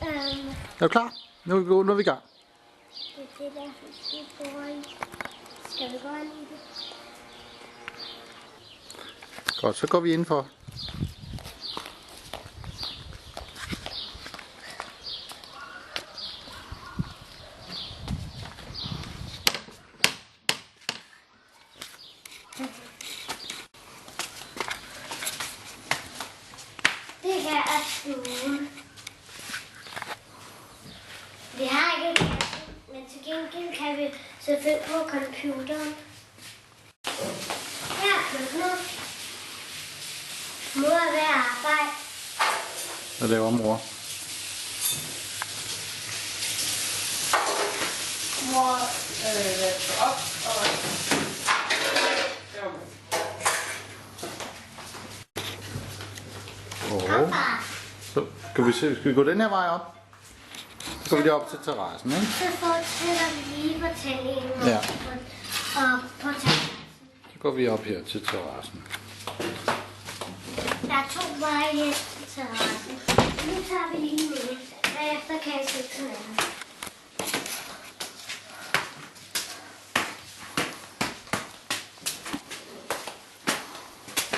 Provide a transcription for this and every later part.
Er du klar? Nu er vi i gang. Det er det, der vi bor i. Skal vi gå ind i det? Godt, så går vi indenfor. Det her er stuen. Vi har ikke kassen, men til gengæld kan vi selvfølgelig på computeren. Her er køkkenet. Mor er ved at arbejde. Hvad laver mor? Mor vasker op og Så skal vi gå den her vej op? Så går vi lige op til terrassen, ikke? Så fortsætter vi lige fortællingen Ja. og på terrassen. Så går vi op her til terrassen. Der er 2 veje hen til terrassen. Nu tager vi lige ned, og efter kan jeg se til anden.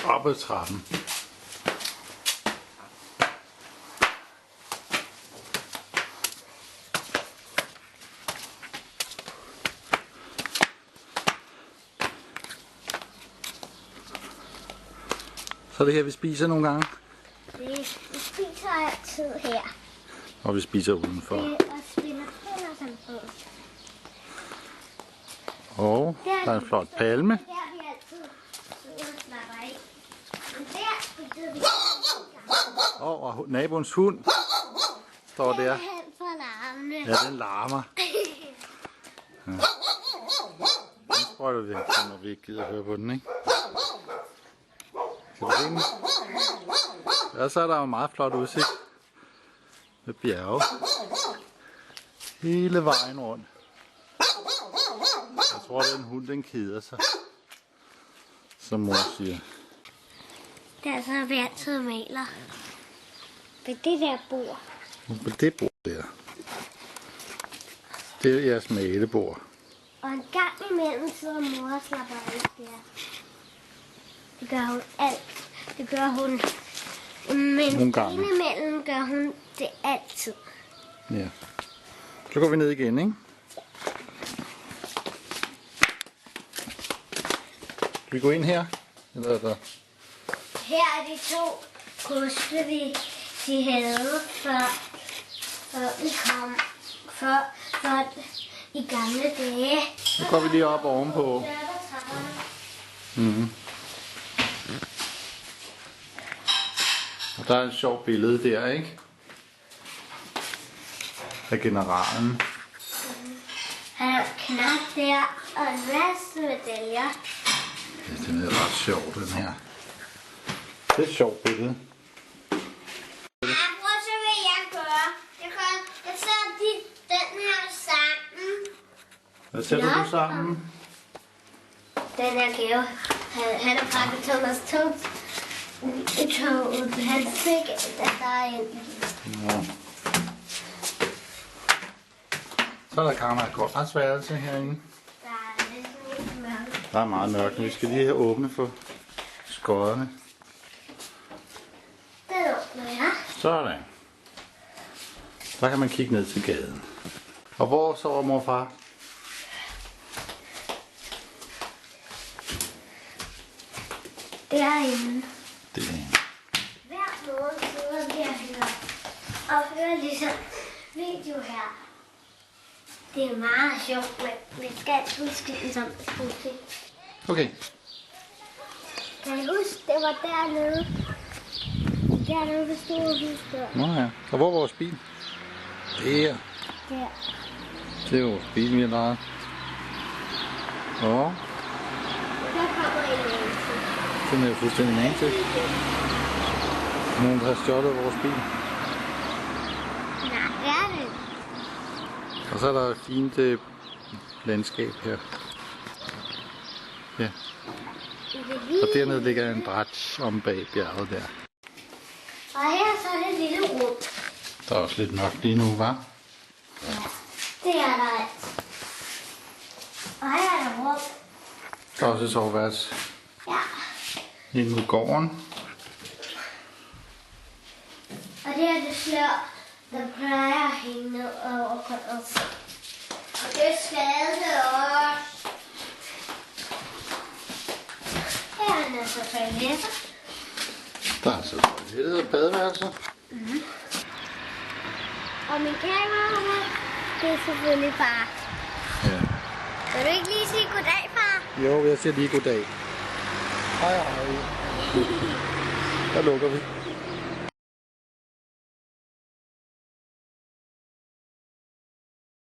Op ad trappen. Så er det her, vi spiser nogle gange. Vi spiser altid her. Og vi spiser udenfor. Og spiller spil og sådan noget. Og der er en flot palme. Der er vi altid sidder og slapper af. Men der spiser vi. Og naboens hund står der. Hen for larmene. Ja, den larmer. Ja. Den sprøjter vi, når vi ikke gider høre på den, ikke? Kan du se den? Ja, så er der jo meget flot udsigt med bjerge hele vejen rundt. Jeg tror, den hund, den keder sig, som mor siger. Det er så, vi altid maler. Ved det der bord. På det bord der. Det er jeres malebord. Og en gang imellem sidder mor og slapper af der. Det gør hun alt. Det gør hun. Men Nogle gange. indimellem gør hun det altid. Ja. Så går vi ned igen, ikke? Skal vi gå ind her? Eller er der? Her er de 2 koste, de havde, før vi kom. Før i gamle dage. Så går vi lige op ovenpå. Der er der trapperne. Mm-hmm. Og der er et sjovt billede der, ikke? Af generalen. Han har knap der, og en masse medaljer. Ja, den er ret sjov, den her. Det er et sjovt billede. Prøv så hvad jeg gør. Jeg sætter den her sammen. Hvad sætter du sammen? Den her gave. Han har pakket Thomas Togs. Han fik der er en. Ja. Så er der kammergårdsværelse herinde. Der er næsten lidt mørkt. Der er meget mørkt, men vi skal lige have åbne for skodderne. Den åbner jeg. Sådan. Så kan man kigge ned til gaden. Og hvor sover mor og far? Derinde. Det er Hver morgen sidder vi og hører ligesom video her. Det er meget sjovt, men vi skal huske ligesom musik. okay. Kan I huske, det var dernede? Dernede ved store hus der. Nå ja. Og hvor er vores bil? Der. Der. Det er vores bil, vi har lejet. Og Der kommer en menneske. den er jo fuldstændig en til. Nogen har stjålet vores bil. Nej, det er det. Og så er der et fint landskab her. Ja. Og dernede ligger en bræt om bag bjerget der. Og her så er det et lille rum. Der er også lidt mørkt lige nu, hva'? Det er der altså. Og her er der rum. Der er også et soveværelse Ja. ind mod gården. Og det er det slør, der plejer at hænge ned over gulvet. Og det skal det også. Her er der så toiletter. Der er altså toilettet og badeværelset. Og min kamera, det er selvfølgelig far. Ja. Vil du ikke lige sige goddag, far? Jo, jeg siger lige goddag. Hej hej. Der lukker vi.